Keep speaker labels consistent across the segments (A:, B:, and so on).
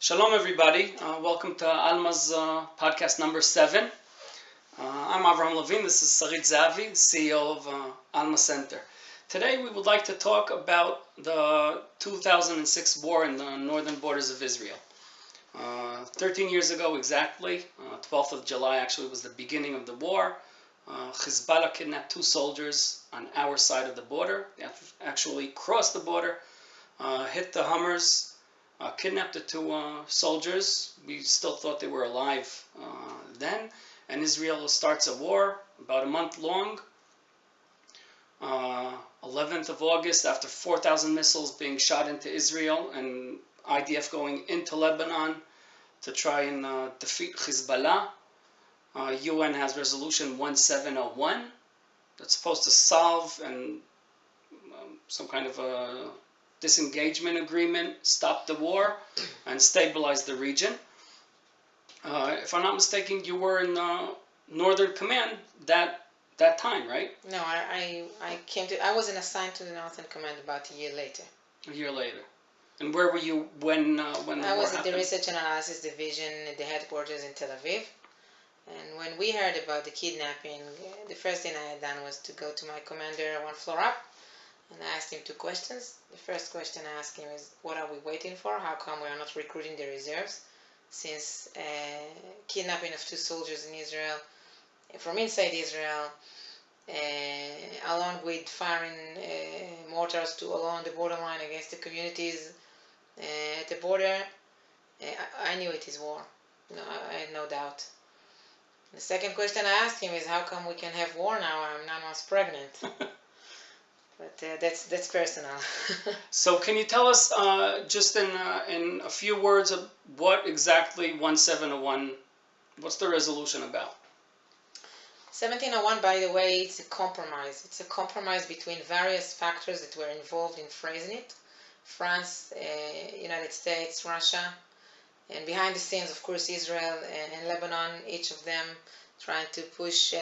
A: Shalom, everybody. Welcome to Alma's podcast number 7. I'm Avraham Levine. This is Sarit Zavi, CEO of Alma Center. Today, we would like to talk about the 2006 war in the northern borders of Israel. 13 years ago exactly, 12th of July actually was the beginning of the war. Hezbollah kidnapped 2 soldiers on our side of the border. They actually crossed the border, hit the Hummers, kidnapped the 2 soldiers. We still thought they were alive then. And Israel starts a war about a month long. 11th of August, after 4,000 missiles being shot into Israel and IDF going into Lebanon to try and defeat Hezbollah. UN has resolution 1701 that's supposed to solve and some kind of a disengagement agreement, stop the war, and stabilize the region. If I'm not mistaken, you were in Northern Command that time, right?
B: No, I wasn't assigned to the Northern Command about a year later.
A: A year later. And where were you when the war
B: I was at the
A: happened?
B: Research and Analysis Division at the headquarters in Tel Aviv. And when we heard about the kidnapping, the first thing I had done was to go to my commander 1 floor up, and I asked him 2 questions. The first question I asked him is, what are we waiting for? How come we are not recruiting the reserves? Since kidnapping of 2 soldiers in Israel, from inside Israel, along with firing mortars along the borderline against the communities at the border, I knew it is war. No, I had no doubt. The second question I asked him is, how come we can have war now? I'm 9 months pregnant. But that's personal.
A: So can you tell us just in a few words of what exactly 1701, what's the resolution about?
B: 1701, by the way, it's a compromise. It's a compromise between various factors that were involved in phrasing it. France, United States, Russia, and behind the scenes, of course, Israel and Lebanon, each of them trying to push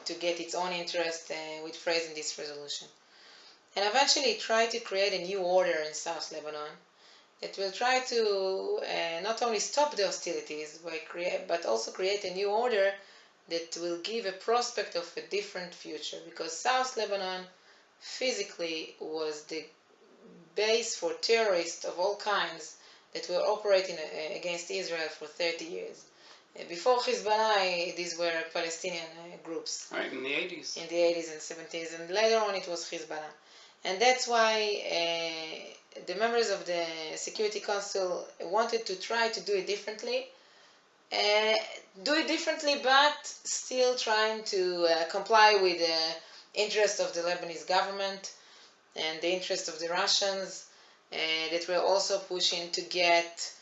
B: to get its own interest with phrasing this resolution. And eventually try to create a new order in South Lebanon that will try to not only stop the hostilities, but also create a new order that will give a prospect of a different future, because South Lebanon physically was the base for terrorists of all kinds that were operating against Israel for 30 years. Before Hezbollah, these were Palestinian groups.
A: Right, in the 80s.
B: In the 80s and 70s, and later on it was Hezbollah. And that's why the members of the Security Council wanted to try to do it differently. But still trying to comply with the interest of the Lebanese government and the interest of the Russians, that were also pushing to get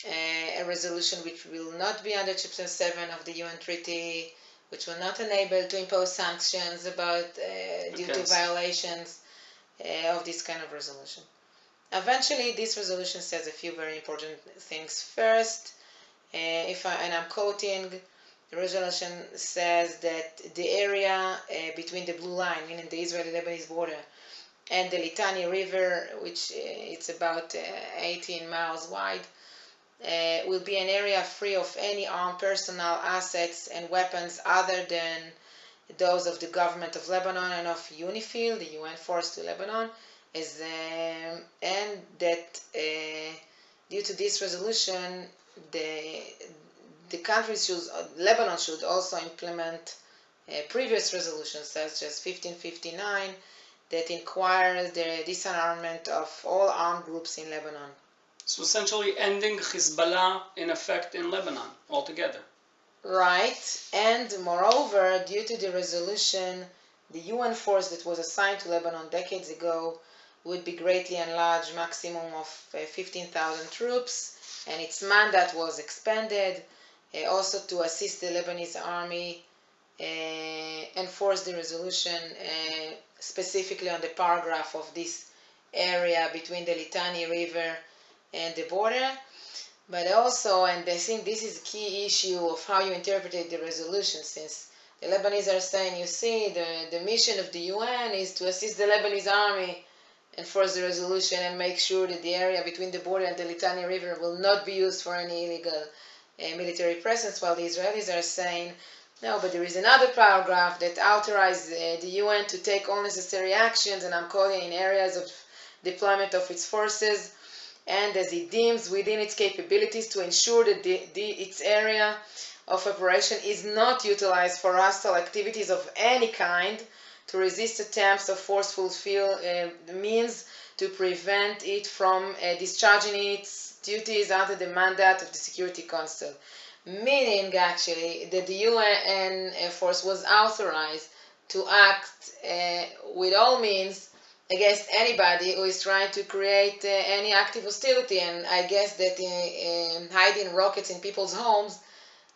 B: a resolution which will not be under Chapter 7 of the UN Treaty, which will not enable to impose sanctions due to violations of this kind of resolution. Eventually, this resolution says a few very important things. First, and I'm quoting, the resolution says that the area between the blue line, meaning the Israeli-Lebanese border, and the Litani River, which it's about 18 miles wide, will be an area free of any armed personnel, assets, and weapons other than those of the government of Lebanon and of UNIFIL, the UN force to Lebanon, and that due to this resolution, Lebanon should also implement previous resolutions such as 1559 that inquires the disarmament of all armed groups in Lebanon.
A: So essentially ending Hezbollah in effect in Lebanon altogether.
B: Right, and moreover, due to the resolution, the UN force that was assigned to Lebanon decades ago would be greatly enlarged, maximum of 15,000 troops, and its mandate was expanded also to assist the Lebanese army enforce the resolution specifically on the paragraph of this area between the Litani River and the border. But also, and I think this is a key issue of how you interpreted the resolution, since the Lebanese are saying, you see, the mission of the UN is to assist the Lebanese army enforce the resolution and make sure that the area between the border and the Litani River will not be used for any illegal military presence, while the Israelis are saying, no, but there is another paragraph that authorizes the UN to take all necessary actions, and I'm calling in areas of deployment of its forces, and as it deems within its capabilities to ensure that its area of operation is not utilized for hostile activities of any kind, to resist attempts of forceful means to prevent it from discharging its duties under the mandate of the Security Council. Meaning, actually, that the UN force was authorized to act with all means against anybody who is trying to create any active hostility. And I guess that hiding rockets in people's homes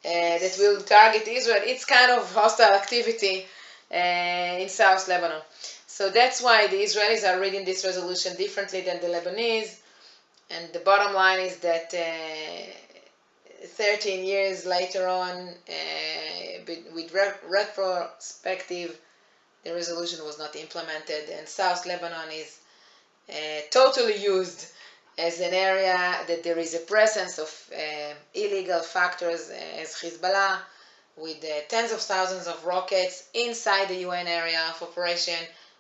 B: that will target Israel, it's kind of hostile activity in South Lebanon. So that's why the Israelis are reading this resolution differently than the Lebanese. And the bottom line is that 13 years later on, with retrospective, the resolution was not implemented, and South Lebanon is totally used as an area that there is a presence of illegal factors as Hezbollah, with tens of thousands of rockets inside the UN area of operation,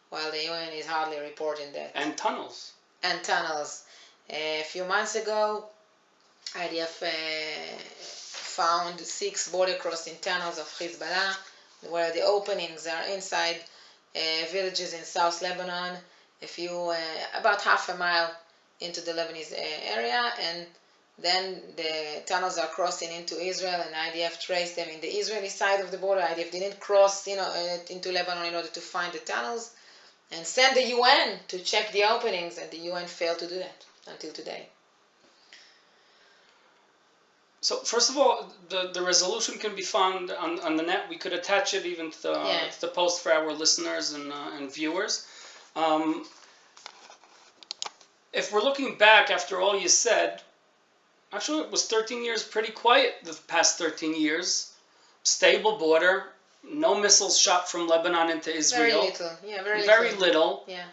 B: while the UN is hardly reporting that.
A: And tunnels.
B: And tunnels. A few months ago, IDF found 6 border crossing tunnels of Hezbollah, where the openings are inside villages in South Lebanon, about half a mile into the Lebanese area, and then the tunnels are crossing into Israel, and IDF traced them in the Israeli side of the border. IDF didn't cross into Lebanon in order to find the tunnels, and send the UN to check the openings, and the UN failed to do that until today.
A: So first of all, the resolution can be found on the net. We could attach it even to the post for our listeners and viewers. If we're looking back after all you said, actually it was 13 years pretty quiet the past 13 years. Stable border, no missiles shot from Lebanon into Israel.
B: Very little, yeah,
A: very little.
B: Yeah.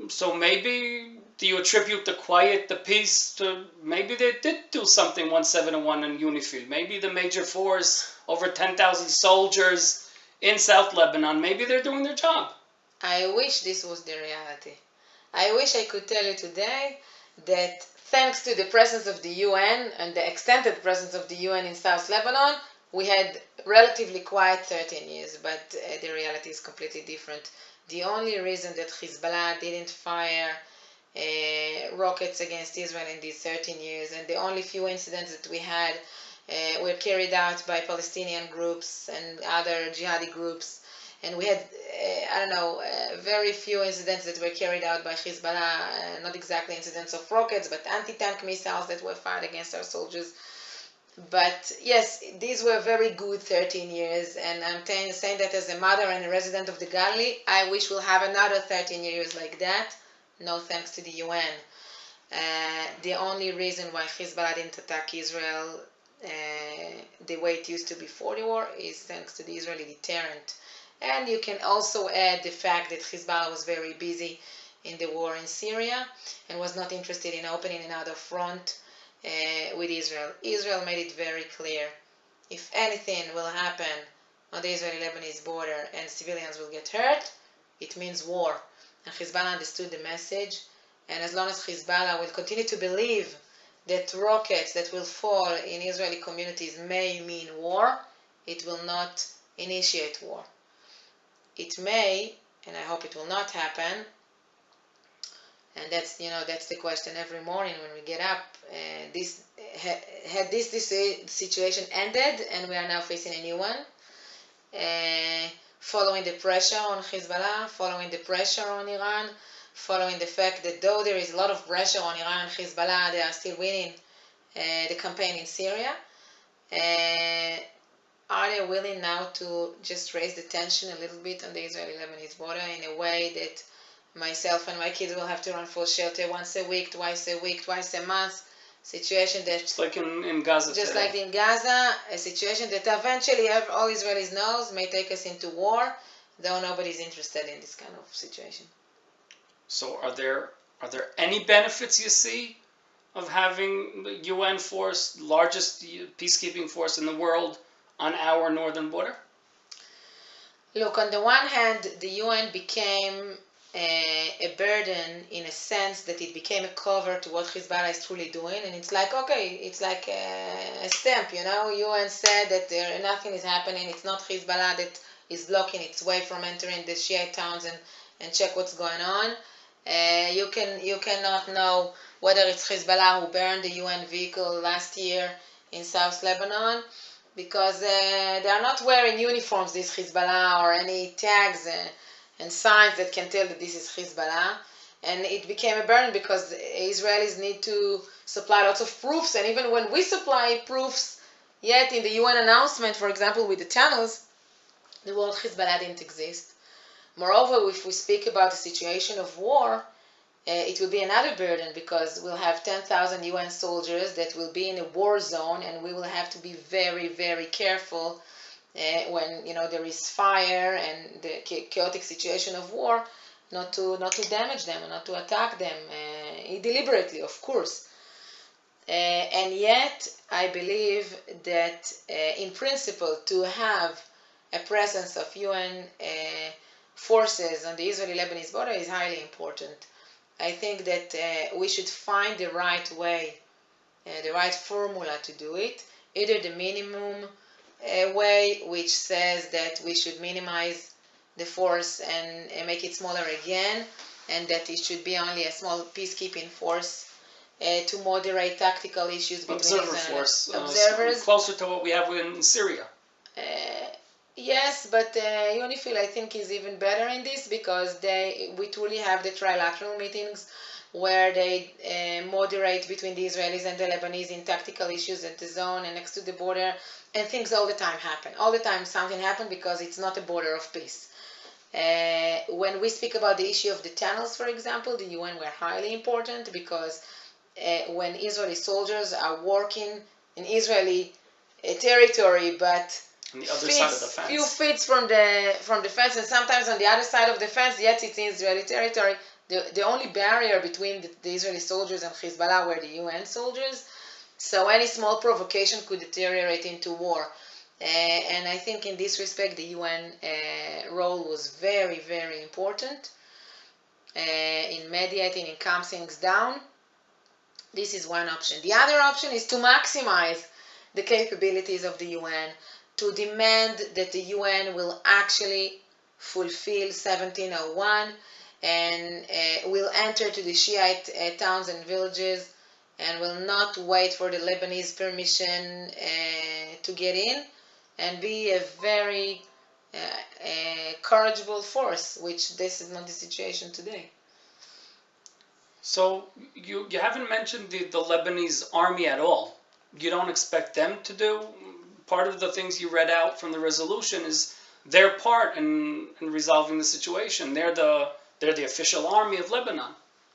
A: So maybe, do you attribute the quiet, the peace to, maybe they did do something 171 in UNIFIL. Maybe the major force, over 10,000 soldiers in South Lebanon, maybe they're doing their job.
B: I wish this was the reality. I wish I could tell you today that thanks to the presence of the UN and the extended presence of the UN in South Lebanon, we had relatively quiet 13 years, but the reality is completely different. The only reason that Hezbollah didn't fire rockets against Israel in these 13 years, and the only few incidents that we had were carried out by Palestinian groups and other jihadi groups, and we had, very few incidents that were carried out by Hezbollah, not exactly incidents of rockets, but anti-tank missiles that were fired against our soldiers. But yes, these were very good 13 years, and I'm saying that as a mother and a resident of the Galilee, I wish we'll have another 13 years like that, no thanks to the UN. The only reason why Hezbollah didn't attack Israel the way it used to before the war is thanks to the Israeli deterrent. And you can also add the fact that Hezbollah was very busy in the war in Syria and was not interested in opening another front with Israel. Israel made it very clear, if anything will happen on the Israeli-Lebanese border and civilians will get hurt, it means war. And Hezbollah understood the message, and as long as Hezbollah will continue to believe that rockets that will fall in Israeli communities may mean war, it will not initiate war. It may, and I hope it will not happen, and that's the question every morning when we get up. Had this situation ended and we are now facing a new one, following the pressure on Hezbollah, following the pressure on Iran, following the fact that though there is a lot of pressure on Iran and Hezbollah, they are still winning the campaign in Syria. Are they willing now to just raise the tension a little bit on the Israeli-Lebanese border in a way that myself and my kids will have to run for shelter once a week, twice a month? Situation that,
A: just like in Gaza
B: just
A: today.
B: like in Gaza, a situation that eventually all Israelis knows may take us into war, though nobody's interested in this kind of situation.
A: So are there Are there any benefits you see of having the UN force, largest peacekeeping force in the world, on our northern border?
B: Look, on the one hand, the UN became a burden in a sense that it became a cover to what Hezbollah is truly doing, and it's like, okay, it's like a stamp, you know. UN said that nothing is happening. It's not Hezbollah that is blocking its way from entering the Shiite towns and check what's going on. You cannot know whether it's Hezbollah who burned the UN vehicle last year in South Lebanon, because they are not wearing uniforms, this Hezbollah, or any tags and signs that can tell that this is Hezbollah. And it became a burden because Israelis need to supply lots of proofs, and even when we supply proofs, yet in the UN announcement, for example, with the tunnels, the word Hezbollah didn't exist. Moreover, if we speak about the situation of war, it will be another burden, because we'll have 10,000 UN soldiers that will be in a war zone, and we will have to be very, very careful when there is fire and the chaotic situation of war, not to damage them and not to attack them deliberately, of course. And yet, I believe that in principle, to have a presence of UN forces on the Israeli-Lebanese border is highly important. I think that we should find the right way, the right formula to do it, either the minimum way, which says that we should minimize the force and make it smaller again, and that it should be only a small peacekeeping force to moderate tactical issues between
A: observer force,
B: observers.
A: Closer to what we have in Syria.
B: Yes, but UNIFIL, I think, is even better in this, because we truly have the trilateral meetings where they moderate between the Israelis and the Lebanese in tactical issues at the zone and next to the border, and things all the time happen. All the time something happens, because it's not a border of peace. When we speak about the issue of the tunnels, for example, the UN were highly important, because when Israeli soldiers are working in Israeli territory, but
A: on the other side of the fence,
B: few feet from the fence, and sometimes on the other side of the fence, yet it's in Israeli territory. The only barrier between the Israeli soldiers and Hezbollah were the UN soldiers, so any small provocation could deteriorate into war. And I think in this respect, the UN role was very, very important in mediating and calm things down. This is one option. The other option is to maximize the capabilities of the UN, to demand that the UN will actually fulfill 1701 and will enter to the Shiite towns and villages, and will not wait for the Lebanese permission to get in, and be a very corrigible force, which this is not the situation today.
A: So you haven't mentioned the Lebanese army at all. You don't expect them to do? Part of the things you read out from the resolution is their part in resolving the situation. They're the official army of Lebanon.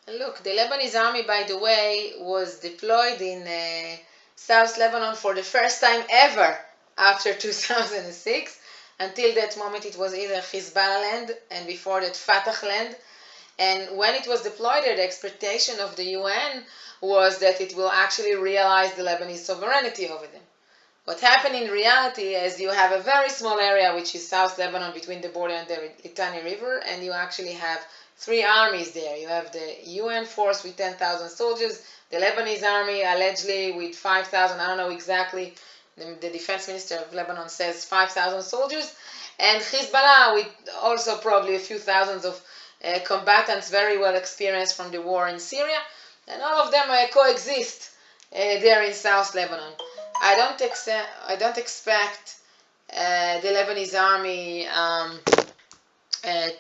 B: Look, the Lebanese army, by the way, was deployed in South Lebanon for the first time ever after 2006. Until that moment, it was either Hezbollah land, and before that Fatah land. And when it was deployed there, the expectation of the UN was that it will actually realize the Lebanese sovereignty over them. What happened in reality is you have a very small area, which is South Lebanon, between the border and the Litani River, and you actually have three armies there. You have the UN force with 10,000 soldiers, the Lebanese army allegedly with 5,000, I don't know exactly, the defense minister of Lebanon says 5,000 soldiers, and Hezbollah with also probably a few thousands of combatants very well experienced from the war in Syria, and all of them coexist there in South Lebanon. I don't expect the Lebanese army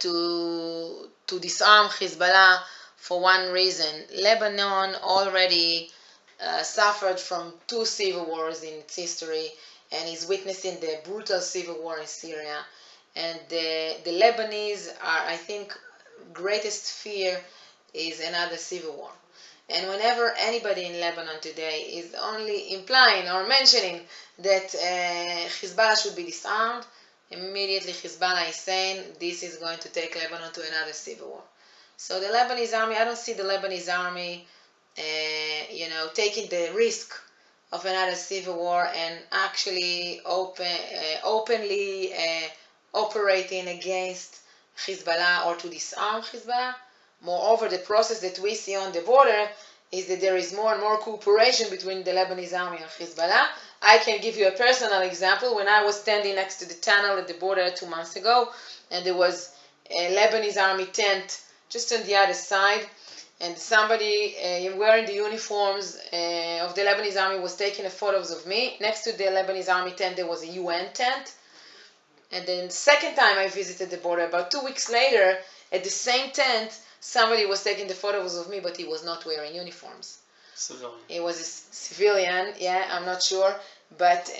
B: to disarm Hezbollah for one reason. Lebanon already suffered from 2 civil wars in its history and is witnessing the brutal civil war in Syria. And the Lebanese are, I think, greatest fear is another civil war. And whenever anybody in Lebanon today is only implying or mentioning that Hezbollah should be disarmed, immediately Hezbollah is saying this is going to take Lebanon to another civil war. So the Lebanese army, I don't see the Lebanese army, taking the risk of another civil war and actually openly operating against Hezbollah or to disarm Hezbollah. Moreover, the process that we see on the border is that there is more and more cooperation between the Lebanese army and Hezbollah. I can give you a personal example. When I was standing next to the tunnel at the border 2 months ago, and there was a Lebanese army tent just on the other side, and somebody wearing the uniforms of the Lebanese army was taking photos of me. Next to the Lebanese army tent, there was a UN tent. And then the second time I visited the border, about 2 weeks later, at the same tent, somebody was taking the photos of me, but he was not wearing uniforms.
A: Civilian.
B: He was a civilian, yeah, I'm not sure. But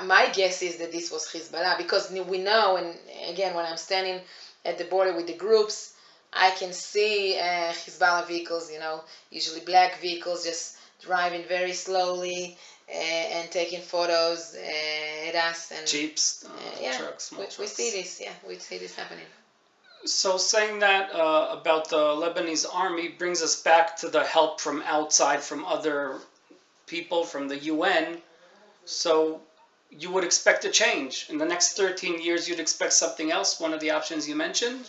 B: my guess is that this was Hezbollah, because we know, and again, when I'm standing at the border with the groups, I can see Hezbollah vehicles, usually black vehicles, just driving very slowly and taking photos at us. And
A: Jeeps, trucks,
B: we see this, we see this happening.
A: So saying that about the Lebanese army brings us back to the help from outside, from other people, from the UN. So you would expect a change. In the next 13 years, you'd expect something else, one of the options you mentioned?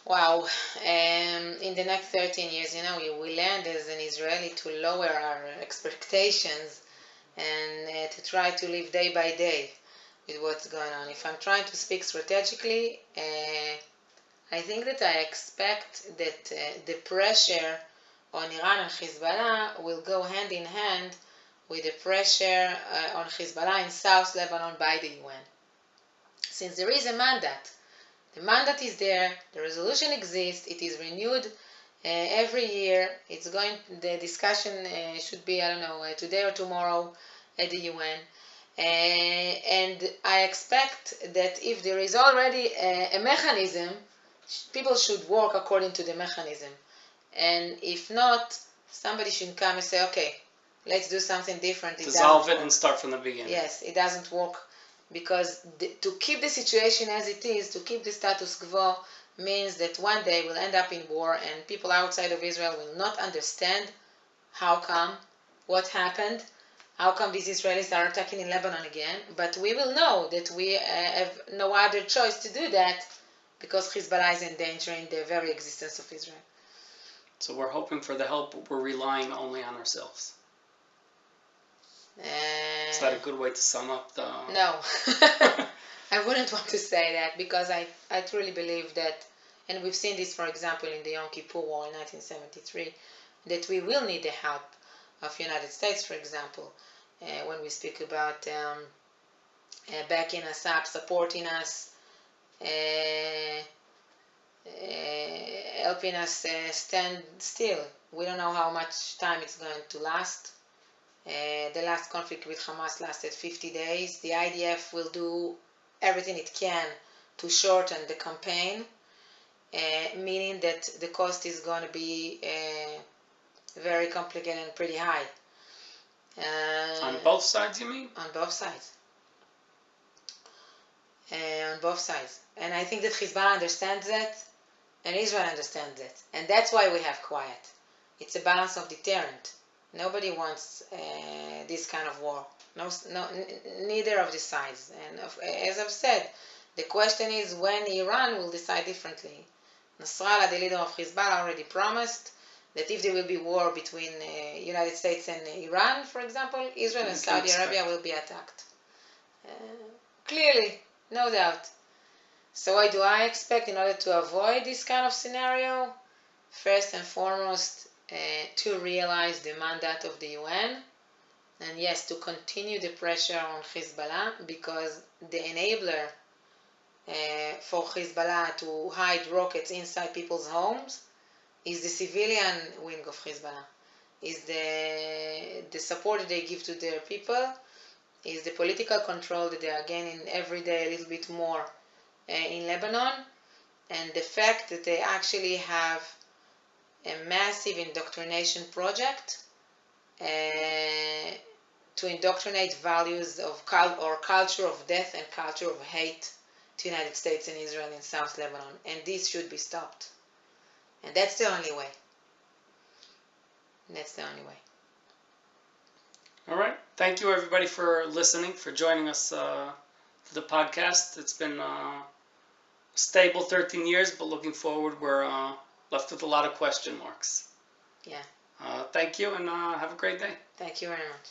B: Wow. In the next 13 years, we learned as an Israeli to lower our expectations and to try to live day by day with what's going on. If I'm trying to speak strategically, I think that I expect that the pressure on Iran and Hezbollah will go hand in hand with the pressure on Hezbollah in South Lebanon by the UN. Since there is a mandate, the mandate is there, the resolution exists, it is renewed every year. The discussion should be, today or tomorrow at the UN. And I expect that if there is already a mechanism, people should work according to the mechanism. And if not, somebody should come and say, okay, let's do something different.
A: Dissolve it and start from the beginning.
B: Yes, it doesn't work. Because to keep the situation as it is, to keep the status quo, means that one day we'll end up in war and people outside of Israel will not understand how come, what happened, how come these Israelis are attacking in Lebanon again. But we will know that we have no other choice to do that because Hezbollah is endangering the very existence of Israel.
A: So we're hoping for the help, but we're relying only on ourselves. Is that a good way to sum up the...
B: No. I wouldn't want to say that, because I truly believe that, and we've seen this, for example, in the Yom Kippur War in 1973, that we will need the help of the United States, for example, when we speak about backing us up, supporting us, helping us stand still. We don't know how much time it's going to last. The last conflict with Hamas lasted 50 days. The IDF will do everything it can to shorten the campaign, meaning that the cost is going to be very complicated and pretty high.
A: On both sides, you mean?
B: On both sides. On both sides. And I think that Hezbollah understands that, and Israel understands that. And that's why we have quiet. It's a balance of deterrent. Nobody wants this kind of war. Neither of the sides. And as I've said, the question is when Iran will decide differently. Nasrallah, the leader of Hezbollah, already promised that if there will be war between United States and Iran, for example, Israel and Saudi Arabia will be attacked. Clearly, no doubt. So what do I expect in order to avoid this kind of scenario? First and foremost, to realize the mandate of the UN, and yes, to continue the pressure on Hezbollah, because the enabler for Hezbollah to hide rockets inside people's homes is the civilian wing of Hezbollah, is the support that they give to their people, is the political control that they are gaining every day a little bit more in Lebanon, and the fact that they actually have a massive indoctrination project to indoctrinate values of culture of death and culture of hate to the United States and Israel in South Lebanon, and this should be stopped. And that's the only way. That's the only way.
A: All right. Thank you, everybody, for listening, for joining us to the podcast. It's been a stable 13 years, but looking forward, we're left with a lot of question marks.
B: Yeah.
A: Thank you, and have a great day.
B: Thank you very much.